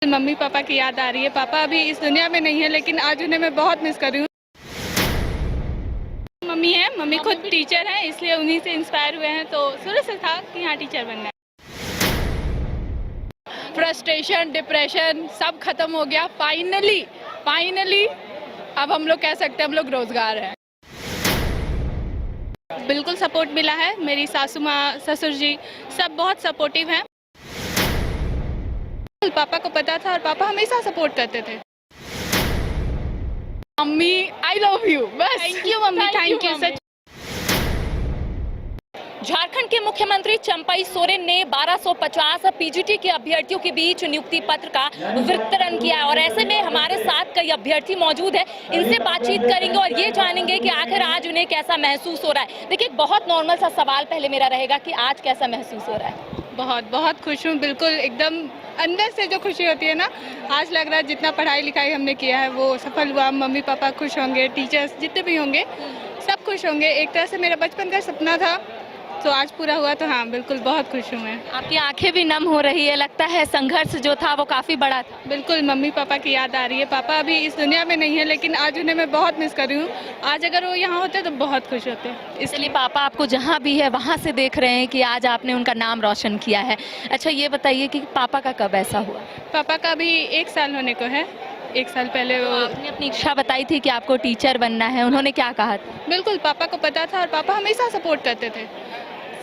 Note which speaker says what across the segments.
Speaker 1: Mummy papa की याद आ रही है। पापा अभी इस दुनिया में नहीं है, लेकिन आज उन्हें मैं बहुत मिस कर रही हूँ। मम्मी है, मम्मी खुद टीचर हैं, इसलिए उन्हीं से इंस्पायर हुए हैं। तो शुरू से था कि हाँ टीचर बनना है।
Speaker 2: फ्रस्ट्रेशन, डिप्रेशन सब खत्म हो गया। फाइनली अब हम लोग कह सकते हैं हम लोग रोजगार हैं।
Speaker 1: बिल्कुल सपोर्ट मिला है। मेरी सासू माँ, ससुर जी सब बहुत सपोर्टिव हैं। पापा को पता था और पापा हमेशा सपोर्ट करते थे।
Speaker 2: मम्मी आई लव यू, बस।
Speaker 1: Thank you mummy, thank you such.
Speaker 3: Jharkhand के मुख्यमंत्री चंपई सोरेन ने 1250 पीजीटी के अभ्यर्थियों के बीच नियुक्ति पत्र का वितरण किया और ऐसे में हमारे साथ कई अभ्यर्थी मौजूद हैं। इनसे बातचीत करेंगे और ये जानेंगे कि आखिर आज उन्हें कैसा महसूस हो रहा है। देखिए, बहुत नॉर्मल सा सवाल पहले मेरा रहेगा कि आज कैसा महसूस हो रहा है?
Speaker 1: बहुत खुश हूँ, बिल्कुल एकदम अंदर से जो खुशी होती है ना, आज लग रहा है जितना पढ़ाई लिखाई हमने किया है वो सफल हुआ। मम्मी पापा खुश होंगे, टीचर्स जितने भी होंगे सब खुश होंगे। एक तरह से मेरा बचपन का सपना था तो आज पूरा हुआ, तो हाँ बिल्कुल बहुत खुश हूँ मैं।
Speaker 3: आपकी आंखें भी नम हो रही है, लगता है संघर्ष जो था वो काफी बड़ा था।
Speaker 1: बिल्कुल मम्मी पापा की याद आ रही है। पापा अभी इस दुनिया में नहीं है, लेकिन आज उन्हें मैं बहुत मिस कर रही हूँ। आज अगर वो यहाँ होते तो बहुत खुश होते।
Speaker 3: इसलिए पापा आपको जहाँ भी है वहाँ से देख रहे हैं कि आज आपने उनका नाम रोशन किया है। अच्छा, ये बताइए कि पापा का कब ऐसा हुआ?
Speaker 1: पापा का अभी 1 साल होने को है। 1 साल पहले वो
Speaker 3: आपने अपनी इच्छा बताई थी कि आपको टीचर बनना है, उन्होंने क्या कहा था?
Speaker 1: बिल्कुल पापा को पता था और पापा हमेशा सपोर्ट करते थे।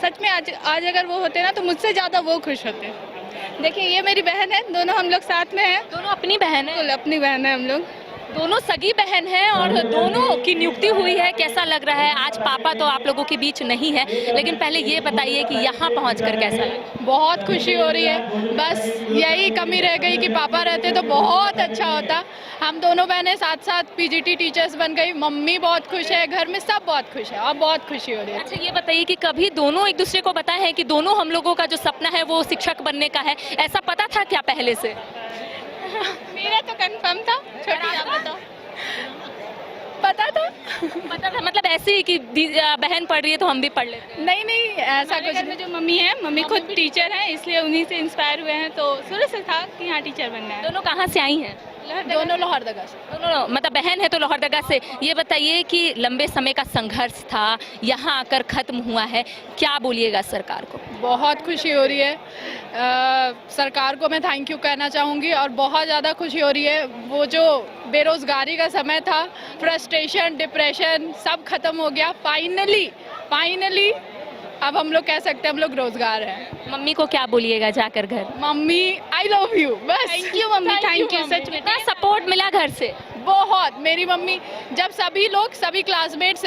Speaker 1: सच में आज अगर वो होते ना तो मुझसे ज़्यादा वो खुश होते। देखिए, ये मेरी बहन है, दोनों हम लोग साथ में हैं।
Speaker 3: दोनों अपनी बहन है?
Speaker 1: अपनी बहन है हम लोग।
Speaker 3: दोनों सगी बहन हैं और दोनों की नियुक्ति हुई है। कैसा लग रहा है? आज पापा तो आप लोगों के बीच नहीं है, लेकिन पहले ये बताइए कि यहाँ पहुँचकर कैसा लगा?
Speaker 2: बहुत खुशी हो रही है। बस यही कमी रह गई कि पापा रहते तो बहुत अच्छा होता। हम दोनों बहनें साथ साथ पीजीटी टीचर्स बन गई। मम्मी बहुत खुश है, घर में सब बहुत खुश है और बहुत खुशी हो रही है।
Speaker 3: अच्छा, ये बताइए कि कभी दोनों एक दूसरे को बताए हैं कि दोनों हम लोगों का जो सपना है वो शिक्षक बनने का है? ऐसा पता था क्या पहले से?
Speaker 1: मेरा तो कंफर्म था। छोटी आप बताओ।
Speaker 2: पता था
Speaker 3: मतलब ऐसे ही कि बहन पढ़ रही है तो हम भी पढ़ लेते हैं?
Speaker 2: नहीं ऐसा
Speaker 1: हमारे
Speaker 2: कुछ
Speaker 1: घर में जो मम्मी है, मम्मी खुद टीचर हैं, इसलिए उन्हीं से इंस्पायर हुए हैं। तो शुरू से था कि हाँ टीचर बनना है।
Speaker 3: दोनों कहाँ से आई हैं?
Speaker 2: दोनों लोहरदगा से।
Speaker 3: दोनों मतलब बहन है तो लोहरदगा से। ये बताइए कि लंबे समय का संघर्ष था, यहाँ आकर खत्म हुआ है, क्या बोलिएगा सरकार को?
Speaker 2: बहुत खुशी हो रही है। सरकार को मैं थैंक यू कहना चाहूँगी और बहुत ज़्यादा खुशी हो रही है। वो जो बेरोज़गारी का समय था, फ्रस्ट्रेशन, डिप्रेशन सब खत्म हो गया। फाइनली अब हम लोग कह सकते हैं हम लोग रोजगार हैं।
Speaker 3: मम्मी को क्या बोलिएगा जाकर घर?
Speaker 2: मम्मी आई लव यू, बस।
Speaker 1: Thank you mummy, thank you such में।
Speaker 3: कितना सपोर्ट मिला घर से?
Speaker 2: बहुत। मेरी मम्मी जब सभी क्लासमेट्स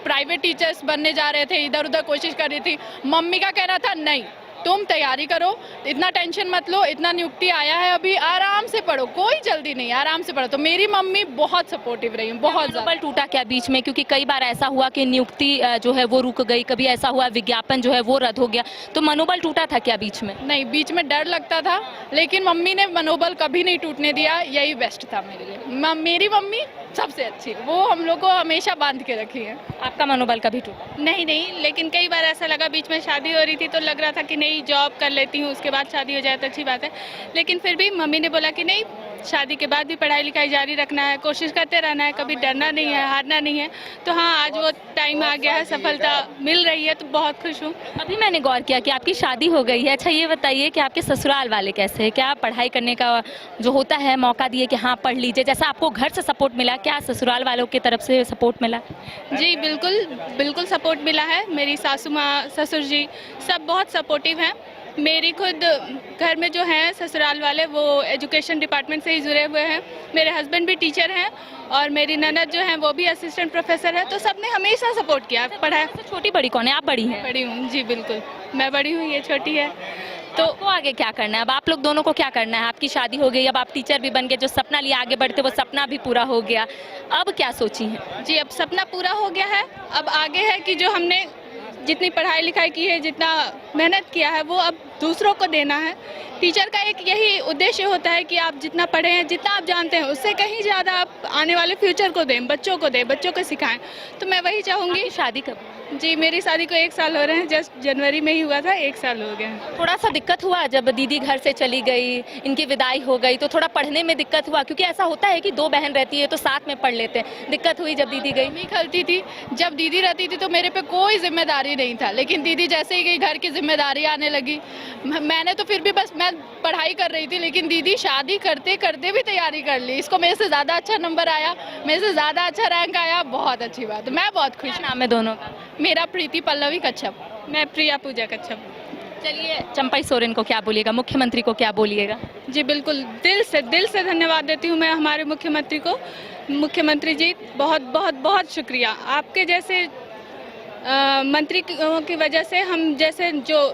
Speaker 2: प्राइवेट टीचर्स बनने जा रहे थे, इधर उधर कोशिश कर रही थी, मम्मी का कहना था नहीं तुम तैयारी करो, इतना टेंशन मत लो, इतना नियुक्ति आया है अभी, आराम से पढ़ो, कोई जल्दी नहीं, आराम से पढ़ो। तो मेरी मम्मी बहुत सपोर्टिव रही, बहुत ज़्यादा।
Speaker 3: मनोबल टूटा क्या बीच में? क्योंकि कई बार ऐसा हुआ कि नियुक्ति जो है वो रुक गई, कभी ऐसा हुआ विज्ञापन जो है वो रद्द हो गया, तो मनोबल टूटा था क्या बीच में?
Speaker 2: नहीं, बीच में डर लगता था, लेकिन मम्मी ने मनोबल कभी नहीं टूटने दिया। यही बेस्ट था मेरे लिए। मेरी मम्मी सबसे अच्छी, वो हम लोग को हमेशा बांध के रखी है।
Speaker 3: आपका मनोबल कभी टूटा?
Speaker 1: नहीं, लेकिन कई बार ऐसा लगा, बीच में शादी हो रही थी तो लग रहा था कि नहीं जॉब कर लेती हूँ, उसके बाद शादी हो जाए तो अच्छी बात है। लेकिन फिर भी मम्मी ने बोला कि नहीं, शादी के बाद भी पढ़ाई लिखाई जारी रखना है, कोशिश करते रहना है, कभी डरना नहीं है, हारना नहीं है। तो हाँ, आज वो टाइम आ गया है, सफलता मिल रही है, तो बहुत खुश हूँ।
Speaker 3: अभी मैंने गौर किया कि आपकी शादी हो गई है। अच्छा, ये बताइए कि आपके ससुराल वाले कैसे हैं? क्या पढ़ाई करने का जो होता है मौका दिए कि हाँ पढ़ लीजिए, जैसा आपको घर से सपोर्ट मिला, क्या ससुराल वालों की तरफ से सपोर्ट मिला?
Speaker 1: जी बिल्कुल सपोर्ट मिला है। मेरी सासू माँ, ससुर जी सब बहुत सपोर्टिव हैं। मेरी खुद घर में जो हैं ससुराल वाले, वो एजुकेशन डिपार्टमेंट से ही जुड़े हुए हैं। मेरे हस्बैंड भी टीचर हैं और मेरी ननद जो हैं वो भी असिस्टेंट प्रोफेसर है। तो सबने हमेशा सपोर्ट किया। पढ़ाई
Speaker 3: छोटी बड़ी कौन है? आप बड़ी हैं?
Speaker 1: बड़ी हूँ जी, बिल्कुल मैं बड़ी हूँ, ये छोटी है।
Speaker 3: तो आपको आगे क्या करना है? अब आप लोग दोनों को क्या करना है? आपकी शादी हो गई, अब आप टीचर भी बन गए, जो सपना लिए आगे बढ़ते वो सपना भी पूरा हो गया, अब क्या सोची है?
Speaker 1: जी, अब सपना पूरा हो गया है। अब आगे है कि जो हमने जितनी पढ़ाई लिखाई की है, जितना मेहनत किया है, वो अब दूसरों को देना है। टीचर का एक यही उद्देश्य होता है कि आप जितना पढ़े हैं, जितना आप जानते हैं, उससे कहीं ज़्यादा आप आने वाले फ्यूचर को दें, बच्चों को सिखाएं। तो मैं वही चाहूँगी।
Speaker 3: शादी कब?
Speaker 1: जी, मेरी शादी को 1 साल हो रहे हैं, जस्ट जनवरी में ही हुआ था, 1 साल हो गया।
Speaker 3: थोड़ा सा दिक्कत हुआ जब दीदी घर से चली गई, इनकी विदाई हो गई, तो थोड़ा पढ़ने में दिक्कत हुआ? क्योंकि ऐसा होता है कि 2 बहन रहती है तो साथ में पढ़ लेते हैं। दिक्कत हुई जब दीदी गई?
Speaker 2: मम्मी खलती थी, जब दीदी रहती थी तो मेरे पे कोई जिम्मेदारी नहीं था, लेकिन दीदी जैसे ही गई घर की जिम्मेदारी आने लगी। मैंने तो फिर भी बस मैं पढ़ाई कर रही थी, लेकिन दीदी शादी करते करते भी तैयारी कर ली। इसको मेरे से ज़्यादा अच्छा नंबर आया, मेरे से ज़्यादा अच्छा रैंक आया, बहुत अच्छी बात है, मैं बहुत खुश
Speaker 3: क्या
Speaker 2: हूँ।
Speaker 3: नाम है दोनों का?
Speaker 2: मेरा प्रीति पल्लवी कच्छप।
Speaker 1: मैं प्रिया पूजा कच्छप।
Speaker 3: चलिए, चंपई सोरेन को क्या बोलिएगा, मुख्यमंत्री को क्या बोलिएगा?
Speaker 1: जी बिल्कुल, दिल से धन्यवाद देती हूँ मैं हमारे मुख्यमंत्री को। मुख्यमंत्री जी, बहुत बहुत बहुत शुक्रिया। आपके जैसे मंत्री की वजह से हम जैसे जो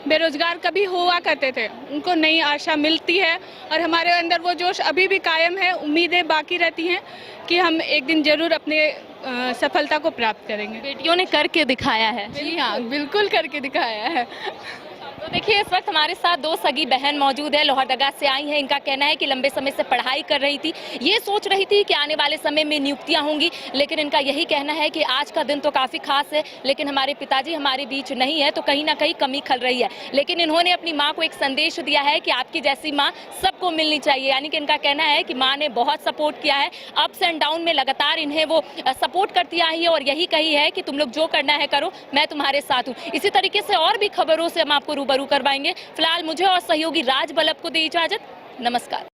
Speaker 1: बेरोजगार कभी हुआ करते थे, उनको नई आशा मिलती है और हमारे अंदर वो जोश अभी भी कायम है। उम्मीदें बाकी रहती हैं कि हम एक दिन जरूर अपने सफलता को प्राप्त करेंगे।
Speaker 3: बेटियों ने करके दिखाया है।
Speaker 2: जी हाँ, बिल्कुल करके दिखाया है।
Speaker 3: तो देखिए, इस वक्त हमारे साथ 2 सगी बहन मौजूद है, लोहरदगा से आई हैं। इनका कहना है कि लंबे समय से पढ़ाई कर रही थी, ये सोच रही थी कि आने वाले समय में नियुक्तियां होंगी, लेकिन इनका यही कहना है कि आज का दिन तो काफ़ी खास है, लेकिन हमारे पिताजी हमारे बीच नहीं है, तो कहीं ना कहीं कमी खल रही है। लेकिन इन्होंने अपनी माँ को एक संदेश दिया है कि आपकी जैसी माँ सबको मिलनी चाहिए। यानी कि इनका कहना है कि माँ ने बहुत सपोर्ट किया है, अप्स एंड डाउन में लगातार इन्हें वो सपोर्ट करती आई है और यही कही है कि तुम लोग जो करना है करो, मैं तुम्हारे साथ हूँ। इसी तरीके से और भी खबरों से हम आपको रूबरू करवाएंगे। फिलहाल मुझे और सहयोगी राज बल्लभ को दे इजाजत। नमस्कार।